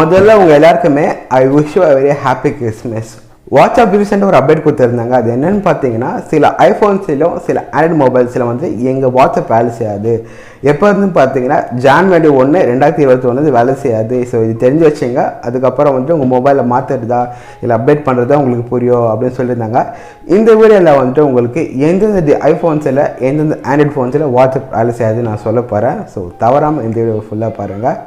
முதல்ல உங்கள் எல்லாருக்குமே I wish you a very happy Christmas. WhatsApp ரீசெண்டாக ஒரு அப்டேட் கொடுத்துருந்தாங்க. அது என்னென்னு பார்த்தீங்கன்னா, சில ஐஃபோன்ஸிலும் சில ஆண்ட்ராய்டு மொபைல்ஸில் வந்து எங்கள் வாட்ஸ்அப் வேலை செய்யாது. எப்போ இருந்து பார்த்தீங்கன்னா ஜான்வரி 1, 2021 வேலை செய்யாது. ஸோ இது தெரிஞ்சு வச்சுங்க. அதுக்கப்புறம் வந்து உங்கள் மொபைலில் மாற்றுறதா இல்லை அப்டேட் பண்ணுறதா உங்களுக்கு புரியும் அப்படின்னு சொல்லியிருந்தாங்க. இந்த வீடியோவில் வந்துட்டு உங்களுக்கு எந்தெந்த ஐஃபோன்ஸில் எந்தெந்த ஆண்ட்ராய்டு ஃபோன்ஸில் வாட்ஸ்அப் வேலை செய்யாதுன்னு நான் சொல்ல போகிறேன். ஸோ தவறாமல் இந்த வீடியோ ஃபுல்லாக பாருங்கள்.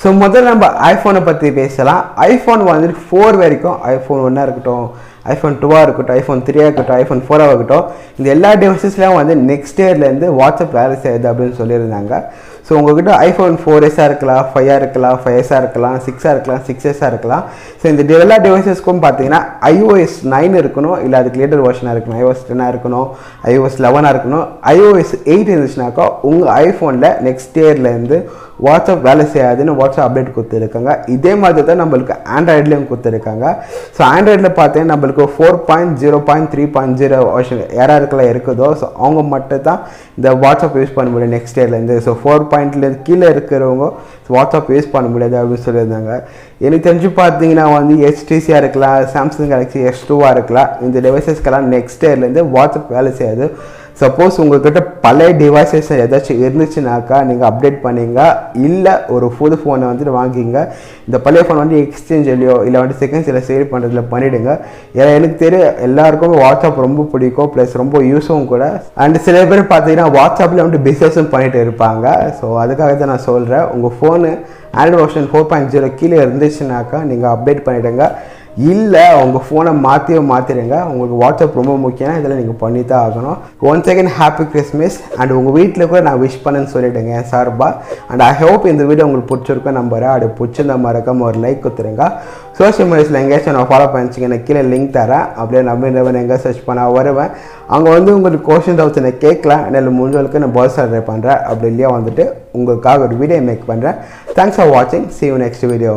ஸோ முதல்ல நம்ம ஐஃபோனை பற்றி பேசலாம். ஐஃபோன் வந்துட்டு 4 வரைக்கும், ஐஃபோன் 1 இருக்கட்டும், ஐஃபோன் 2 இருக்கட்டும், ஐஃபோன் 3 இருக்கட்டும், ஐஃபோன் 4 இருக்கட்டும், இந்த எல்லா டிவைசஸ்லையும் வந்து நெக்ஸ்ட் இயர்லேருந்து வாட்ஸ்அப் வேலை செய்யுது அப்படின்னு சொல்லியிருந்தாங்க. ஸோ உங்கள்கிட்ட ஐஃபோன் 4S இருக்கலாம், 5 இருக்கலாம், 5S இருக்கலாம், 6 இருக்கலாம், 6S இருக்கலாம். ஸோ இந்த எல்லா டிவைசஸ்க்கும் பார்த்தீங்கன்னா iOS 9 இருக்கணும், இல்லை அதுக்கு லேட்டர் வெர்ஷனாக இருக்கணும். iOS 10 இருக்கணும், iOS 11 இருக்கணும். iOS 8 இருந்துச்சுனாக்கா உங்கள் ஐஃபோனில் நெக்ஸ்ட் இயர்லேருந்து வாட்ஸ்அப் வேலை செய்யாதுன்னு வாட்ஸ்அப் அப்டேட் கொடுத்துருக்காங்க. இதே மாதிரி தான் நம்மளுக்கு ஆண்ட்ராய்ட்லேயும் கொடுத்துருக்காங்க. ஸோ ஆண்ட்ராய்டில் பார்த்தீங்கன்னா நம்மளுக்கு 4.0.3.0 வெர்ஷன் யாராருக்கெல்லாம் இருக்குதோ ஸோ அவங்க மட்டும் தான் இந்த வாட்ஸ்அப் யூஸ் பண்ண முடியும் நெக்ஸ்ட் இயர்லேருந்து. ஸோ 4.0 கீழே இருக்கிறவங்க வாட்ஸ்அப் யூஸ் பண்ண முடியாது அப்படின்னு சொல்லியிருந்தாங்க. எனக்கு தெரிஞ்சு பார்த்தீங்கன்னா வந்து HTC இருக்கலாம், சாம்சங் கேலக்ஸி S2 இருக்கலாம், இந்த டிவைசஸ்க்கெல்லாம் நெக்ஸ்ட் இயர்லேருந்து வாட்ஸ்அப் வேலை செய்யாது. சப்போஸ் உங்கள்கிட்ட பழைய டிவைசஸ் ஏதாச்சும் இருந்துச்சுனாக்கா நீங்கள் அப்டேட் பண்ணிங்க, இல்லை ஒரு புது ஃபோனை வந்துட்டு வாங்கிங்க. இந்த பழைய ஃபோன் வந்து எக்ஸ்சேஞ்சிலையோ இல்லை வந்து செகண்ட்ஸில் சேல் பண்ணுறதுல பண்ணிவிடுங்க. ஏன்னா எனக்கு தெரியும் எல்லாருக்கும் வாட்ஸ்அப் ரொம்ப பிடிக்கும், ப்ளஸ் ரொம்ப யூஸும் கூட. அண்ட் சில பேர் பார்த்தீங்கன்னா வாட்ஸ்அப்பில் வந்து பிஸ்னஸும் பண்ணிட்டு இருப்பாங்க. ஸோ அதுக்காக தான் நான் சொல்கிறேன், உங்கள் ஃபோனு ஆண்ட்ராய்டு வெர்ஷன் 4.0 கீழே இருந்துச்சுனாக்கா நீங்கள் அப்டேட் பண்ணிவிடுங்க. இல்லை உங்கள் ஃபோனை மாற்றிடுங்க. உங்களுக்கு வாட்ஸ்அப் ரொம்ப முக்கியம், இதில் நீங்கள் பண்ணி தான் ஆகணும். Once again happy Christmas. And உங்கள் வீட்டில் கூட நான் விஷ் பண்ணுன்னு சொல்லிவிடுங்க என் சார்பாக. அண்ட் ஐ ஹோப் இந்த வீடியோ உங்களுக்கு பிடிச்சிருக்கோம் நம்புறேன். அப்படி பிடிச்சிருந்த மறக்காம ஒரு லைக் கொடுத்துருங்க. சோஷியல் மீடியாஸில் எங்கேயாச்சும் நான் ஃபாலோ பண்ணிச்சிங்கன்னா கீழே லிங்க் தரேன். அப்படியே நம்பினவன் எங்கே சர்ச் பண்ண வருவேன். அங்கே வந்து உங்களுக்கு கொஷின் டவுட்ஸ் நான் கேட்கலாம், என்னால் முடிஞ்சவளுக்கு நான் பாய்ஸ் ட்ரை பண்ணுறேன். அப்படி இல்லையா வந்துட்டு உங்களுக்காக ஒரு வீடியோ மேக் பண்ணுறேன். தேங்க்ஸ் ஃபார் வாட்சிங். see you next video.